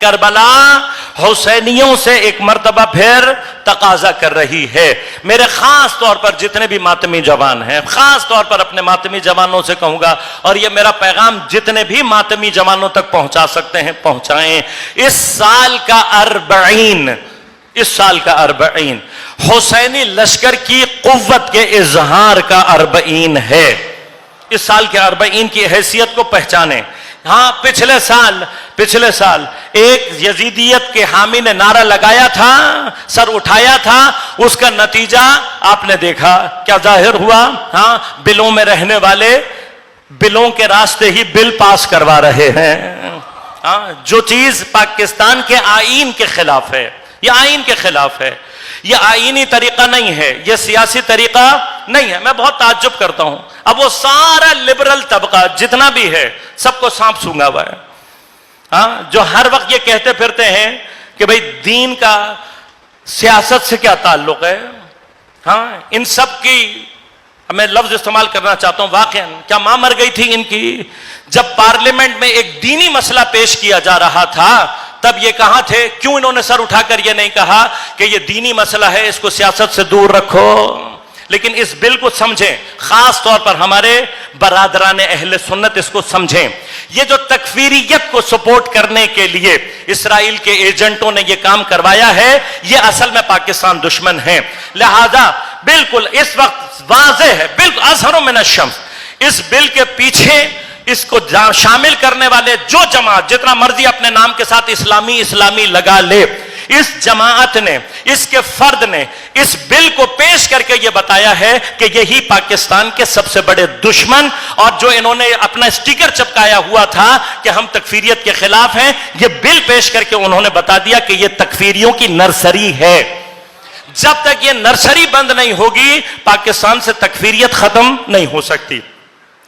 کربلا حسینیوں سے ایک مرتبہ پھر تقاضا کر رہی ہے۔ میرے خاص طور پر جتنے بھی ماتمی جوان ہیں، خاص طور پر اپنے ماتمی جوانوں سے کہوں گا، اور یہ میرا پیغام جتنے بھی ماتمی جوانوں تک پہنچا سکتے ہیں پہنچائیں۔ اس سال کا 40 حسینی لشکر کی قوت کے اظہار کا 40 ہے۔ اس سال کے 40 کی حیثیت کو پہچانیں۔ ہاں، پچھلے سال ایک یزیدیت کے حامی نے نعرہ لگایا تھا، سر اٹھایا تھا، اس کا نتیجہ آپ نے دیکھا کیا ظاہر ہوا۔ ہاں، بلوں میں رہنے والے بلوں کے راستے ہی بل پاس کروا رہے ہیں۔ ہاں، جو چیز پاکستان کے آئین کے خلاف ہے، یہ آئین کے خلاف ہے، یہ آئینی طریقہ نہیں ہے، یہ سیاسی طریقہ نہیں ہے۔ میں بہت تعجب کرتا ہوں، اب وہ سارا لبرل طبقہ جتنا بھی ہے سب کو سانپ سونگا ہوا ہے، ہاں، جو ہر وقت یہ کہتے پھرتے ہیں کہ بھئی دین کا سیاست سے کیا تعلق ہے۔ ہاں، ان سب کی میں لفظ استعمال کرنا چاہتا ہوں، واقعا کیا ماں مر گئی تھی ان کی؟ جب پارلیمنٹ میں ایک دینی مسئلہ پیش کیا جا رہا تھا تب یہ کہاں تھے؟ کیوں انہوں نے سر اٹھا کر یہ نہیں کہا کہ یہ دینی مسئلہ ہے، اس کو سیاست سے دور رکھو؟ لیکن اس بل کو سمجھیں، خاص طور پر ہمارے برادران اہل سنت اس کو سمجھیں۔ یہ جو تکفیریت کو سپورٹ کرنے کے لیے اسرائیل کے ایجنٹوں نے یہ کام کروایا ہے، یہ اصل میں پاکستان دشمن ہیں۔ لہذا بالکل اس وقت واضح ہے، بالکل اظہر من الشمس، اس بل کے پیچھے اس کو شامل کرنے والے جو جماعت جتنا مرضی اپنے نام کے ساتھ اسلامی لگا لے، اس جماعت نے، اس کے فرد نے اس بل کو پیش کر کے یہ بتایا ہے کہ یہی پاکستان کے سب سے بڑے دشمن، اور جو انہوں نے اپنا سٹیکر چپکایا ہوا تھا کہ ہم تکفیریت کے خلاف ہیں، یہ بل پیش کر کے انہوں نے بتا دیا کہ یہ تکفیریوں کی نرسری ہے۔ جب تک یہ نرسری بند نہیں ہوگی پاکستان سے تکفیریت ختم نہیں ہو سکتی۔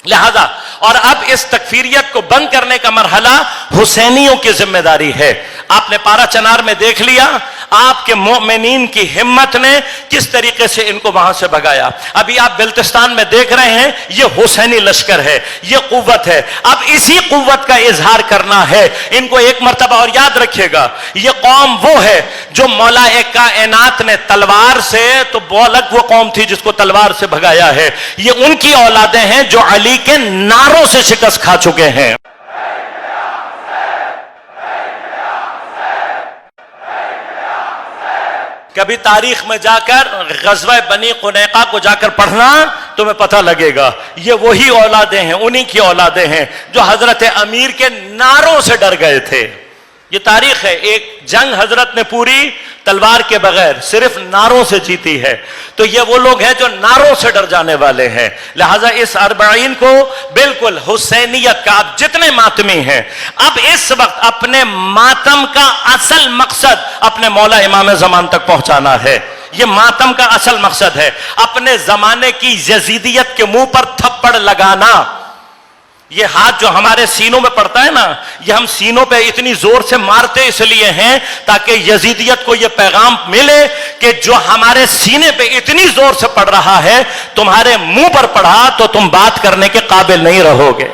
لہذا اور اب اس تکفیریت کو بند کرنے کا مرحلہ حسینیوں کی ذمہ داری ہے۔ آپ نے پارا چنار میں دیکھ لیا آپ کے مومنین کی ہمت نے کس طریقے سے ان کو وہاں سے بھگایا۔ ابھی آپ بلتستان میں دیکھ رہے ہیں، یہ حسینی لشکر ہے، یہ قوت ہے۔ اب اسی قوت کا اظہار کرنا ہے ان کو ایک مرتبہ، اور یاد رکھیے گا یہ قوم وہ ہے جو مولا کائنات نے تلوار سے، تو بولک وہ قوم تھی جس کو تلوار سے بھگایا ہے، یہ ان کی اولادیں ہیں جو علی کے نعروں سے شکست کھا چکے ہیں۔ کبھی تاریخ میں جا کر غزوہ بنی قنیقہ کو جا کر پڑھنا تمہیں پتہ لگے گا، یہ وہی اولادیں ہیں، انہی کی اولادیں ہیں جو حضرت امیر کے نعروں سے ڈر گئے تھے۔ یہ تاریخ ہے، ایک جنگ حضرت نے پوری تلوار کے بغیر صرف نعروں سے جیتی ہے، تو یہ وہ لوگ ہیں جو نعروں سے ڈر جانے والے ہیں۔ لہٰذا اس 40 کو بالکل حسینیت کا، اب جتنے ماتمی ہیں، اب اس وقت اپنے ماتم کا اصل مقصد اپنے مولا امام زمان تک پہنچانا ہے۔ یہ ماتم کا اصل مقصد ہے، اپنے زمانے کی یزیدیت کے منہ پر تھپڑ لگانا۔ یہ ہاتھ جو ہمارے سینوں میں پڑتا ہے نا، یہ ہم سینوں پہ اتنی زور سے مارتے اس لیے ہیں تاکہ یزیدیت کو یہ پیغام ملے کہ جو ہمارے سینے پہ اتنی زور سے پڑ رہا ہے، تمہارے منہ پر پڑھا تو تم بات کرنے کے قابل نہیں رہو گے۔